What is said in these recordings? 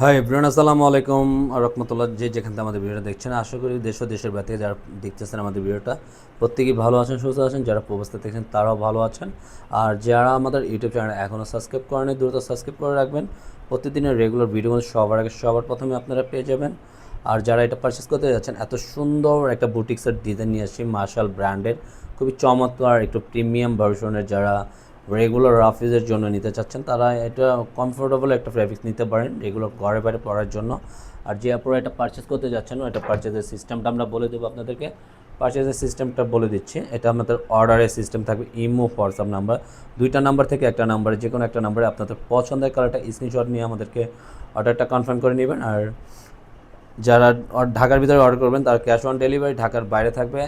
Hi everyone, আসসালামু আলাইকুম রহমতুল্লাহ। যেখান থেকে আমাদের ভিডিওটা দেখছেন, আশা করি দেশ ও দেশের বাইরে থেকে যারা দেখতেছেন আমাদের ভিডিওটা প্রত্যেকেই ভালো আছেন, সুস্থ আছেন। যারা প্রবাসে দেখছেন তারাও ভালো আছেন। আর যারা আমাদের ইউটিউব চ্যানেল এখনও সাবস্ক্রাইব করেনি, দ্রুত সাবস্ক্রাইব করে রাখবেন। প্রতিদিনের রেগুলার ভিডিও সবার আগে সবার প্রথমে আপনারা পেয়ে যাবেন। আর যারা এটা পারচেস করতে যাচ্ছেন, এত সুন্দর একটা বুটিক্সের ডিজাইন নিয়ে আসছি মার্শাল ব্র্যান্ডের, খুবই চমৎকার একটু প্রিমিয়াম ভার্সনের। যারা রেগুলার অফিসের জন্য নিতে চাচ্ছেন তারা এটা কমফোর্টেবল একটা ফ্যাব্রিক্স নিতে পারেন রেগুলার ঘরে বাইরে পরার জন্য। আর যে আপনারা এটা পারচেস করতে যাচ্ছেন, এটা পারচেসের সিস্টেমটা আমরা বলে দেবো আপনাদেরকে। পারচেসের সিস্টেমটা বলে দিচ্ছি। এটা আমাদের অর্ডারের সিস্টেম থাকবে। ইমো, হোয়াটসঅ্যাপ নাম্বার, দুইটা নাম্বার থেকে একটা নাম্বারে, যে কোনো একটা নাম্বারে আপনাদের পছন্দের কালারটা স্ক্রিনশট নিয়ে আমাদেরকে অর্ডারটা কনফার্ম করে নেবেন। আর যারা ঢাকার ভিতরে অর্ডার করবেন তার ক্যাশ অন ডেলিভারি, ঢাকার বাইরে থাকবে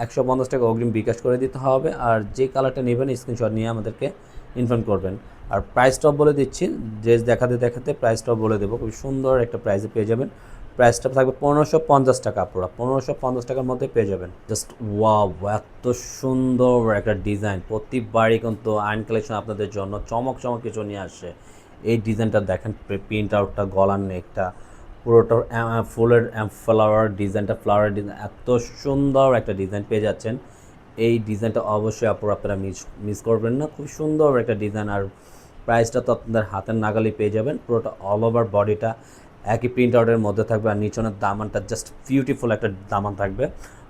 150 টাকা অগ্রিম বিকাশ করে দিতে হবে। আর যে কালারটা নেবেন স্ক্রিনশট নিয়ে আমাদেরকে ইনফর্ম করবেন। আর প্রাইসটাও বলে দিচ্ছি, ড্রেস দেখাতে দেখাতে প্রাইসটাও বলে দেবো। খুব সুন্দর একটা প্রাইসে পেয়ে যাবেন। প্রাইসটা থাকবে 1550 টাকা। পুরো 1550 টাকার মধ্যে পেয়ে যাবেন। জাস্ট ওয়াও, এত সুন্দর একটা ডিজাইন। প্রতিবারই কিন্তু আইন কালেকশন আপনাদের জন্য চমক চমক কিছু নিয়ে আসে। এই ডিজাইনটা দেখেন, প্রিন্ট আউটটা, গলার নেকটা, পুরোটা ফুলের ফ্লাওয়ার ডিজাইনটা, ফ্লাওয়ার ডিজাইন, এত সুন্দর একটা ডিজাইন পেয়ে যাচ্ছেন। এই ডিজাইনটা অবশ্যই আপনারা মিস করবেন না। খুব সুন্দর একটা ডিজাইন। আর প্রাইসটা তো আপনাদের হাতের নাগালে পেয়ে যাবেন। পুরোটা অল ওভার বডিটা একই প্রিন্ট আউটের মধ্যে থাকবে। আর নিচনের দামানটা জাস্ট বিউটিফুল একটা দামান থাকবে।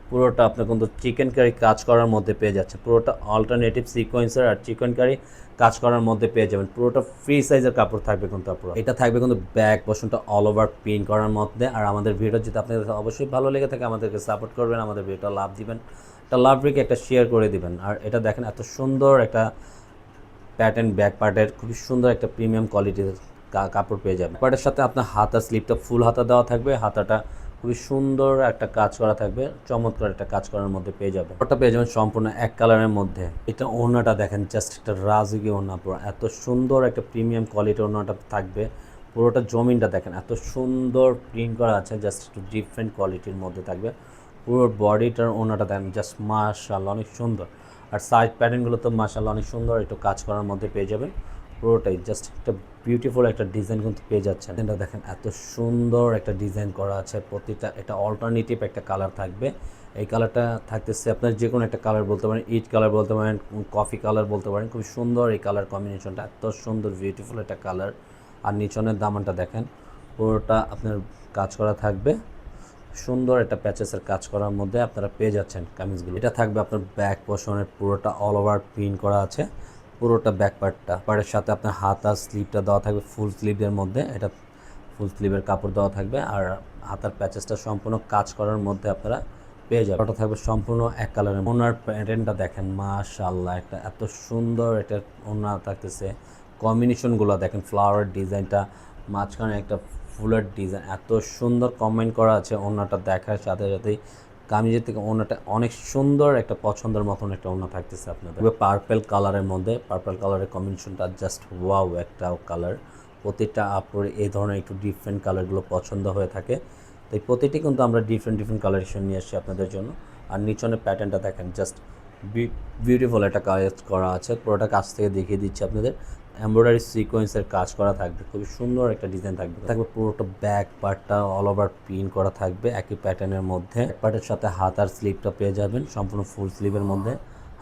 পুরোটা আপনার কিন্তু চিকেন কারি কাজ করার মধ্যে পেয়ে যাচ্ছে। পুরোটা অল্টারনেটিভ সিকোয়েন্সের আর চিকেন কারি কাজ করার মধ্যে পেয়ে যাবেন। পুরোটা ফ্রি সাইজের কাপড় থাকবে কিন্তু পুরো। এটা থাকবে কিন্তু ব্যাক পোর্শনটা অল ওভার প্রিন্ট করার মধ্যে। আর আমাদের ভিডিও যদি আপনাদের অবশ্যই ভালো লেগে থাকে, আমাদেরকে সাপোর্ট করবেন, আমাদের ভিডিওটা লাভ দিবেন, একটা লাভ রেখে একটা শেয়ার করে দিবেন। আর এটা দেখেন, এত সুন্দর একটা প্যাটার্ন, ব্যাক পার্টের খুবই সুন্দর একটা প্রিমিয়াম কোয়ালিটির কাপড় পেয়ে যাবেন। পার্টের সাথে আপনার হাতা স্লিপটা ফুল হাতা দেওয়া থাকবে। হাতাটা খুবই সুন্দর একটা কাজ করা থাকবে, চমৎকার একটা কাজ করার মধ্যে পেয়ে যাবেন। ওটা পেয়ে যাবেন সম্পূর্ণ এক কালারের মধ্যে। এটা ওড়নাটা দেখেন, জাস্ট একটা রাজুকি ওড়না। পুরো এত সুন্দর একটা প্রিমিয়াম কোয়ালিটির ওড়নাটা থাকবে। পুরোটা জমিনটা দেখেন, এত সুন্দর প্রিন্ট করা আছে, জাস্ট একটু ডিফারেন্ট কোয়ালিটির মধ্যে থাকবে। পুরো বডিটার ওড়নাটা দেখেন, জাস্ট মাশাআল্লাহ অনেক সুন্দর। আর সাইড প্যাটার্নগুলো তো মাশাআল্লাহ অনেক সুন্দর একটু কাজ করার মধ্যে পেয়ে যাবেন। পুরোটাই জাস্ট একটা বিউটিফুল একটা ডিজাইন কিন্তু পেয়ে যাচ্ছেন। এটা দেখেন, এত সুন্দর একটা ডিজাইন করা আছে। প্রতিটা এটা অল্টারনেটিভ একটা কালার থাকবে। এই কালারটা থাকতেছে আপনার যে কোনো একটা কালার বলতে পারেন, ইট কালার বলতে পারেন, কফি কালার বলতে পারেন। খুব সুন্দর এই কালার কম্বিনেশনটা, এত সুন্দর বিউটিফুল একটা কালার। আর নিচনের দামানটা দেখেন, পুরোটা আপনার কাজ করা থাকবে। সুন্দর একটা প্যাচেসের কাজ করার মধ্যে আপনারা পেয়ে যাচ্ছেন কামিজগুলো। এটা থাকবে আপনার ব্যাক পোর্শনের, পুরোটা অল ওভার প্রিন্ট করা আছে। পুরোটা ব্যাক পার্টটা, পার্টের সাথে আপনার হাত আর স্লিভটা দেওয়া থাকবে ফুল স্লিভের মধ্যে। এটা ফুল স্লিভের কাপড় দেওয়া থাকবে। আর হাতার প্যাচেসটা সম্পূর্ণ কাজ করার মধ্যে আপনারা পেয়ে যাবেন। ওটা থাকবে সম্পূর্ণ এক কালারের। ওনার প্যাটার্নটা দেখেন, মাশাআল্লাহ একটা এত সুন্দর একটা ওনা থাকতেছে। কম্বিনেশনগুলো দেখেন, ফ্লাওয়ার ডিজাইনটা, মাঝখানে একটা ফুলের ডিজাইন, এত সুন্দর কমেন্ট করা আছে। ওনাটা দেখার সাথে সাথেই কামিজের থেকে ওনাটা অনেক সুন্দর একটা পছন্দের মতন একটা ওনা থাকতেছে আপনাদের। পার্পেল কালারের মধ্যে, পার্পেল কালারের কম্বিনেশনটা জাস্ট ওয়াও একটা কালার। প্রতিটা আপুর এই ধরনের একটু ডিফারেন্ট কালারগুলো পছন্দ হয়ে থাকে। তো এই প্রতিটি কিন্তু আমরা ডিফারেন্ট কালারেশন নিয়ে আসছি আপনাদের জন্য। আর নিচনের প্যাটার্নটা দেখেন, জাস্ট বিউটিফুল একটা কাজ করা আছে। পুরোটা কাছ থেকে দেখিয়ে দিচ্ছি আপনাদের। এমব্রয়ডারি সিকোয়েন্সের কাজ করা থাকবে, খুবই সুন্দর একটা ডিজাইন থাকবে পুরোটা ব্যাক পার্টটা অল ওভার প্রিন্ট করা থাকবে একই প্যাটার্নের মধ্যে। পার্টের সাথে হাতার স্লিভটা পেয়ে যাবেন সম্পূর্ণ ফুল স্লিভের মধ্যে।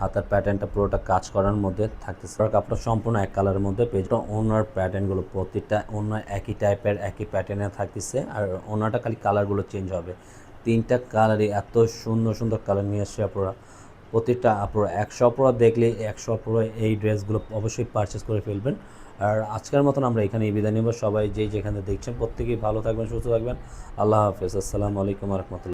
হাতার প্যাটার্নটা পুরোটা কাজ করার মধ্যে থাকতেছে। কাপড়টা সম্পূর্ণ এক কালারের মধ্যে পেয়ে যাবেন। ওনার প্যাটার্নগুলো প্রতিটা ওনা একই টাইপের, একই প্যাটার্নে থাকতেছে। আর ওনাটা খালি কালারগুলো চেঞ্জ হবে। তিনটা কালারই এত সুন্দর সুন্দর কালার নিয়ে আসছে আপনারা। প্রতিটা আপনারা 100 অপরা দেখলে 100 অপরা এই ড্রেসগুলো অবশ্যই পারচেস করে ফেলবেন। আর আজকের মতন আমরা এখানেই বিদায় নেব। সবাই যেখানে দেখছেন প্রত্যেকেই ভালো থাকবেন, সুস্থ থাকবেন। আল্লাহ হাফেজ। আসসালামু আলাইকুম ওয়া রাহমাতুল্লাহ।